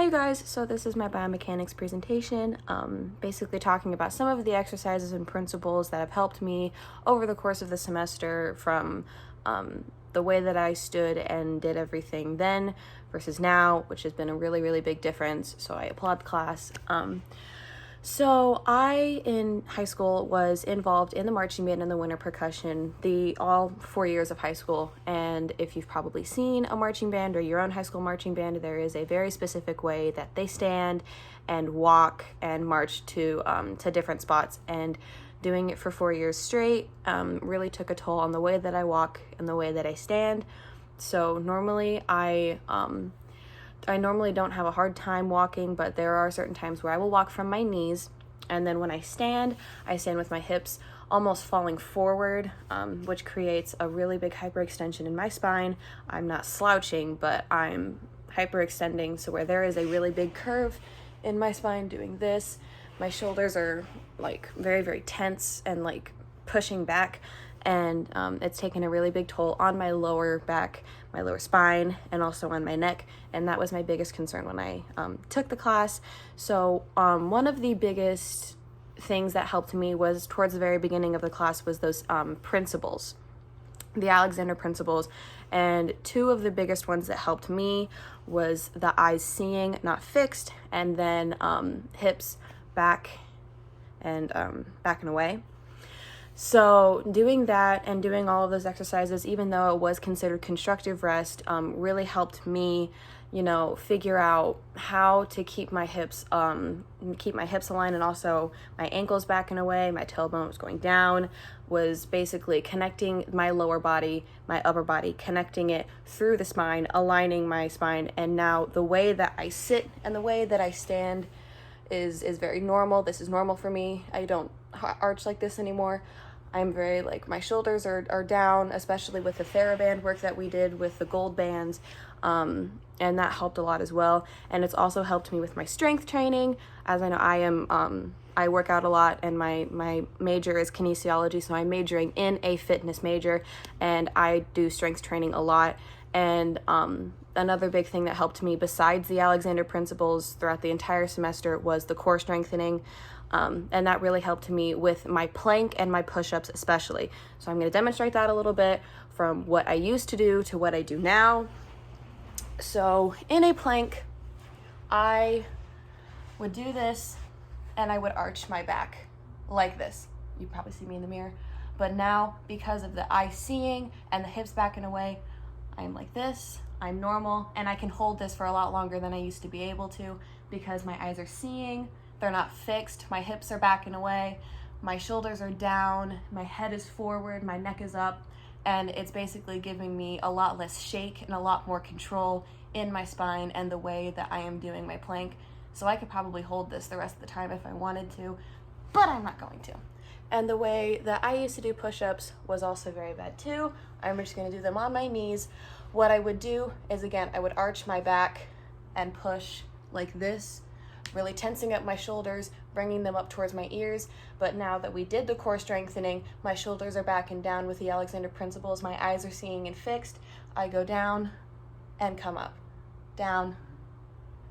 Hi you guys, so this is my biomechanics presentation, basically talking about some of the exercises and principles that have helped me over the course of the semester from the way that I stood and did everything then versus now, which has been a really big difference, so I applaud the class. So I, in high school, was involved in the marching band and the winter percussion, all 4 years of high school. And if you've probably seen a marching band or your own high school marching band, there is a very specific way that they stand and walk and march to different spots. And doing it for 4 years straight really took a toll on the way that I walk and the way that I stand. So normally I normally don't have a hard time walking, but there are certain times where I will walk from my knees, and then when I stand with my hips almost falling forward, which creates a really big hyperextension in my spine. I'm not slouching, but I'm hyperextending, so where there is a really big curve in my spine doing this, my shoulders are like very tense and like pushing back, and it's taken a really big toll on my lower back, my lower spine, and also on my neck, and that was my biggest concern when I took the class. So one of the biggest things that helped me was towards the very beginning of the class was those principles, the Alexander principles, and two of the biggest ones that helped me was the eyes seeing, not fixed, and then hips back and back and away. So doing that and doing all of those exercises, even though it was considered constructive rest, really helped me, figure out how to keep my hips aligned, and also my ankles back and away, my tailbone was going down, was basically connecting my lower body, my upper body, connecting it through the spine, aligning my spine. And now the way that I sit and the way that I stand is very normal. This is normal for me. I don't arch like this anymore. I'm very my shoulders are down, especially with the TheraBand work that we did with the gold bands, and that helped a lot as well. And it's also helped me with my strength training, as I know I work out a lot, and my major is kinesiology, so I'm majoring in a fitness major, and I do strength training a lot. And another big thing that helped me besides the Alexander principles throughout the entire semester was the core strengthening. And that really helped me with my plank and my push-ups especially. So I'm going to demonstrate that a little bit from what I used to do to what I do now. So in a plank, I would do this and I would arch my back like this. You probably see me in the mirror. But now, because of the eye seeing and the hips back and away, I'm like this. I'm normal, and I can hold this for a lot longer than I used to be able to because my eyes are seeing. They're not fixed, my hips are backing away, my shoulders are down, my head is forward, my neck is up, and it's basically giving me a lot less shake and a lot more control in my spine and the way that I am doing my plank. So I could probably hold this the rest of the time if I wanted to, but I'm not going to. And the way that I used to do push-ups was also very bad too. I'm just gonna do them on my knees. What I would do is, again, I would arch my back and push like this, really tensing up my shoulders, bringing them up towards my ears. But now that we did the core strengthening, my shoulders are back and down with the Alexander principles, my eyes are seeing and fixed. I go down and come up, down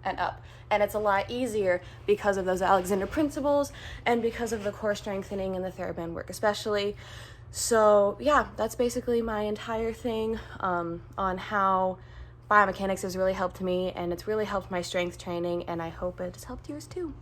and up. And it's a lot easier because of those Alexander principles and because of the core strengthening and the TheraBand work especially. So yeah, that's basically my entire thing on how biomechanics has really helped me, and it's really helped my strength training, and I hope it has helped yours too.